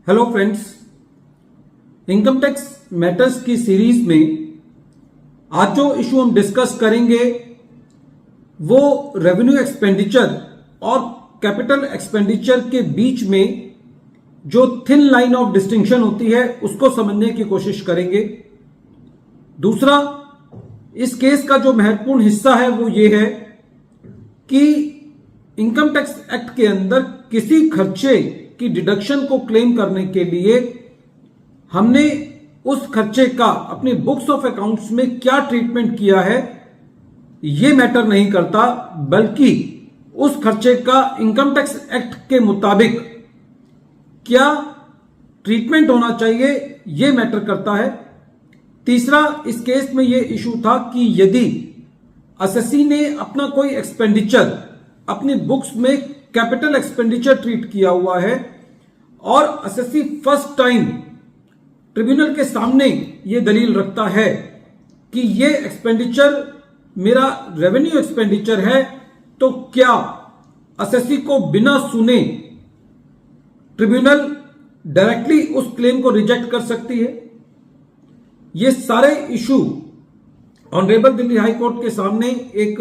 Hello friends, income tax matters की series में आज जो इशू हम डिस्कस करेंगे वो रेवेन्यू एक्सपेंडिचर और कैपिटल एक्सपेंडिचर के बीच में जो थिन लाइन ऑफ डिस्टिंक्शन होती है उसको समझने की कोशिश करेंगे। दूसरा, इस केस का जो महत्वपूर्ण हिस्सा है वो ये है कि इनकम टैक्स एक्ट के अंदर किसी खर्चे की डिडक्शन को क्लेम करने के लिए हमने उस खर्चे का अपने बुक्स ऑफ अकाउंट्स में क्या ट्रीटमेंट किया है ये मैटर नहीं करता, बल्कि उस खर्चे का इनकम टैक्स एक्ट के मुताबिक क्या ट्रीटमेंट होना चाहिए ये मैटर करता है। तीसरा, इस केस में ये इशू था कि यदि असेसी ने अपना कोई एक्सपेंडिचर अपनी बुक्स में कैपिटल एक्सपेंडिचर ट्रीट किया हुआ है और असेसी फर्स्ट टाइम ट्रिब्यूनल के सामने ये दलील रखता है कि ये एक्सपेंडिचर मेरा रेवेन्यू एक्सपेंडिचर है, तो क्या असेसी को बिना सुने ट्रिब्यूनल डायरेक्टली उस क्लेम को रिजेक्ट कर सकती है। ये सारे issue honourable Delhi high court के सामने एक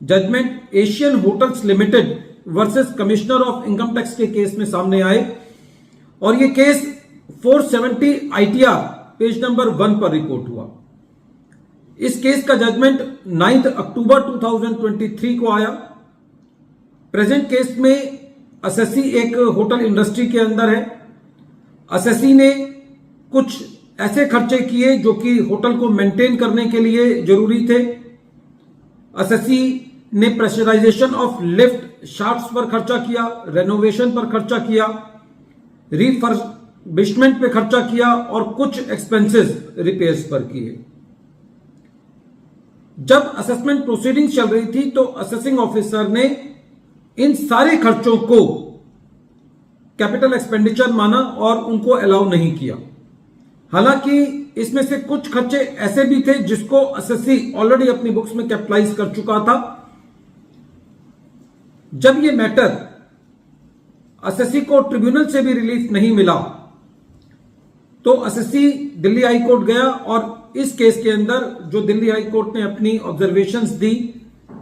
judgment Asian hotels limited versus commissioner of income tax के केस में सामने आए और ये केस 470 ITR पेज नंबर 1 पर रिपोर्ट हुआ। इस केस का जजमेंट 9 अक्टूबर 2023 को आया। प्रेजेंट केस में असेसी एक होटल इंडस्ट्री के अंदर है। असेसी ने कुछ ऐसे खर्चे किए जो कि होटल को मेंटेन करने के लिए जरूरी थे। असेसी ने प्रेशराइजेशन ऑफ लिफ्ट शाफ्ट्स पर खर्चा किया, रेनोवेशन पर खर्चा किया, रिफर्बिशमेंट पे खर्चा किया और कुछ एक्सपेंसेस रिपेयर्स पर किए। जब असेसमेंट प्रोसीडिंग चल रही थी तो असेसिंग ऑफिसर ने इन सारे खर्चों को कैपिटल एक्सपेंडिचर माना और उनको अलाउ नहीं किया। हालांकि इसमें से कुछ खर्चे ऐसे भी थे जिसको असेसी ऑलरेडी अपनी बुक्स में कैपिटलाइज कर चुका था। जब ये मैटर असेसी को ट्रिब्यूनल से भी रिलीफ नहीं मिला तो असेसी दिल्ली हाई कोर्ट गया और इस केस के अंदर जो दिल्ली हाई कोर्ट ने अपनी ऑब्जर्वेशंस दी,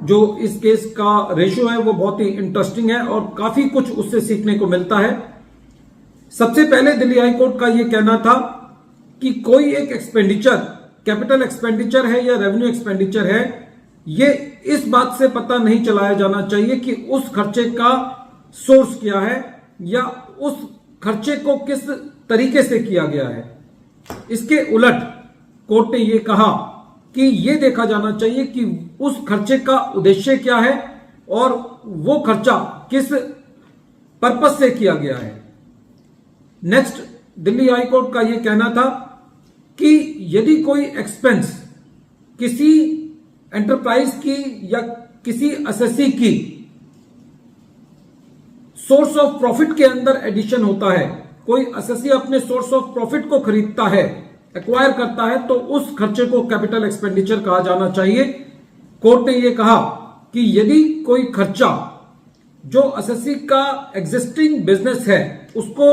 जो इस केस का रेशियो है वो बहुत ही इंटरेस्टिंग है और काफी कुछ उससे सीखने को मिलता है। सबसे पहले दिल्ली हाई कोर्ट का यह कहना था कि कोई एक एक्सपेंडिचर कैपिटल एक्सपेंडिचर है या रेवेन्यू एक्सपेंडिचर है, ये इस बात से पता नहीं चलाया जाना चाहिए कि उस खर्चे का सोर्स क्या है या उस खर्चे को किस तरीके से किया गया है। इसके उलट कोर्ट ने यह कहा कि यह देखा जाना चाहिए कि उस खर्चे का उद्देश्य क्या है और वो खर्चा किस पर्पस से किया गया है। नेक्स्ट, दिल्ली हाई कोर्ट का यह कहना था कि यदि कोई एक्सपेंस किसी एंटरप्राइज की या किसी असेसी की सोर्स ऑफ प्रॉफिट के अंदर एडिशन होता है, कोई असेसी अपने सोर्स ऑफ प्रॉफिट को खरीदता है, एक्वायर करता है, तो उस खर्चे को कैपिटल एक्सपेंडिचर कहा जाना चाहिए। कोर्ट ने यह कहा कि यदि कोई खर्चा जो असेसी का एग्जिस्टिंग बिजनेस है उसको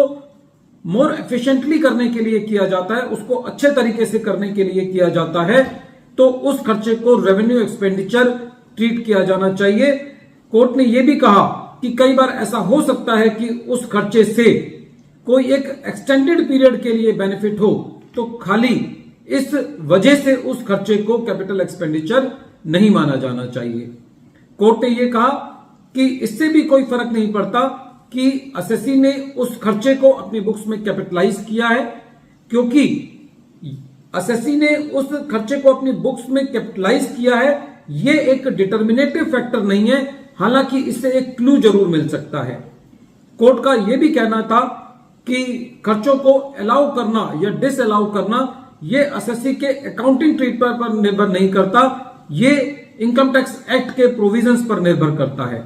मोर एफिशिएंटली करने के लिए किया जाता है, उसको अच्छे तरीके से करने के लिए किया जाता है, तो उस खर्चे को रेवेन्यू एक्सपेंडिचर ट्रीट किया जाना चाहिए। कोर्ट ने यह भी कहा कि कई बार ऐसा हो सकता है कि उस खर्चे से कोई एक एक्सटेंडेड पीरियड के लिए बेनिफिट हो, तो खाली इस वजह से उस खर्चे को कैपिटल एक्सपेंडिचर नहीं माना जाना चाहिए। कोर्ट ने यह कहा कि इससे भी कोई फर्क नहीं पड़ता कि असेसी ने उस खर्चे को अपनी बुक्स में कैपिटलाइज किया है, क्योंकि असेसी ने उस खर्चे को अपनी बुक्स में कैपिटलाइज किया है, यह एक डिटर्मिनेटिव फैक्टर नहीं है, हालांकि इससे एक क्लू जरूर मिल सकता है। कोर्ट का यह भी कहना था कि खर्चों को अलाउ करना या डिस अलाउ करना यह असेसी के अकाउंटिंग ट्रीटमेंट पर निर्भर नहीं करता, यह इनकम टैक्स एक्ट के प्रोविजंस पर निर्भर करता है।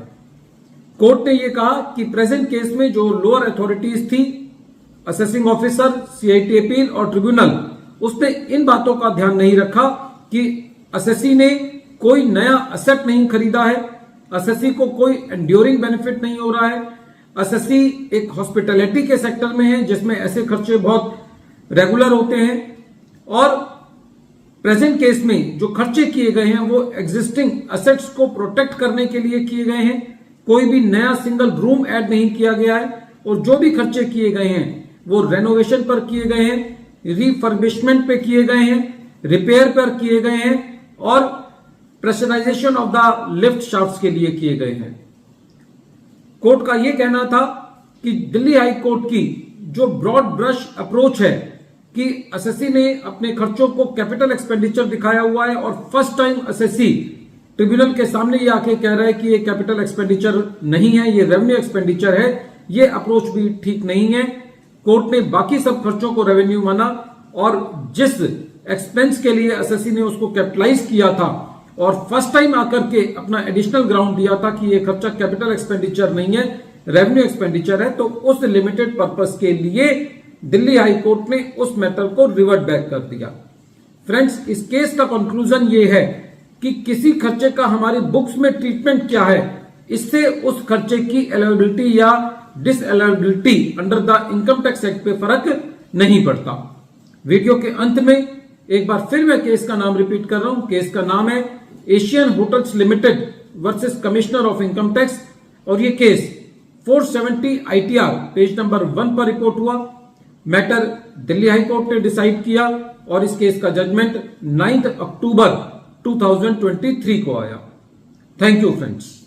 कोर्ट ने यह कहा कि प्रेजेंट केस में जो लोअर अथॉरिटीज थी, असेसिंग ऑफिसर, CIT अपील और ट्रिब्यूनल, उसने इन बातों का ध्यान नहीं रखा कि असेसी ने कोई नया असेट नहीं खरीदा है, असेसी को कोई एंड्योरिंग बेनिफिट नहीं हो रहा है, एसएससी एक हॉस्पिटैलिटी के सेक्टर में है जिसमें ऐसे खर्चे बहुत रेगुलर होते हैं और प्रेजेंट केस में जो खर्चे किए गए हैं वो एग्जिस्टिंग एसेट्स को प्रोटेक्ट करने के लिए किए गए हैं। कोई भी नया सिंगल रूम ऐड नहीं किया गया है और जो भी खर्चे किए गए हैं वो रेनोवेशन पर किए गए हैं, रिफर्बिशमेंट पे किए गए हैं, रिपेयर पर किए गए हैं और pressurisation of the lift shafts के लिए किए गए हैं। कोर्ट का यह कहना था कि दिल्ली हाई कोर्ट की जो ब्रॉड ब्रश अप्रोच है कि एसएससी ने अपने खर्चों को कैपिटल एक्सपेंडिचर दिखाया हुआ है और फर्स्ट टाइम एसएससी ट्रिब्यूनल के सामने ये आके कह रहा है कि ये कैपिटल एक्सपेंडिचर नहीं है, ये रेवेन्यू एक्सपेंडिचर है, ये अप्रोच भी ठीक नहीं है। कोर्ट ने बाकी सब खर्चों को रेवेन्यू माना और जिस एक्सपेंस के लिए एसएससी ने उसको कैपिटलाइज किया था और फर्स्ट टाइम आकर के अपना एडिशनल ग्राउंड दिया था कि ये खर्चा कैपिटल एक्सपेंडिचर नहीं है, रेवेन्यू एक्सपेंडिचर है, तो उस लिमिटेड पर्पस के लिए दिल्ली हाई कोर्ट ने उस मैटर को रिवर्ट बैक कर दिया। फ्रेंड्स, इस केस का कंक्लूजन ये है कि किसी खर्चे का हमारी बुक्स में ट्रीटमेंट क्या है, इससे उस खर्चे की एलिजिबिलिटी या diseligibility under the income tax act पे फर्क नहीं पड़ता। वीडियो के अंत में एक बार फिर मैं केस का नाम रिपीट कर रहा हूं। केस का नाम है Asian hotels limited versus commissioner of income tax और ये केस 470 ITR पेज नंबर 1 पर रिपोर्ट हुआ। मैटर दिल्ली हाई कोर्ट ने डिसाइड किया और इस केस का जजमेंट 9 अक्टूबर 2023 को आया। Thank you friends.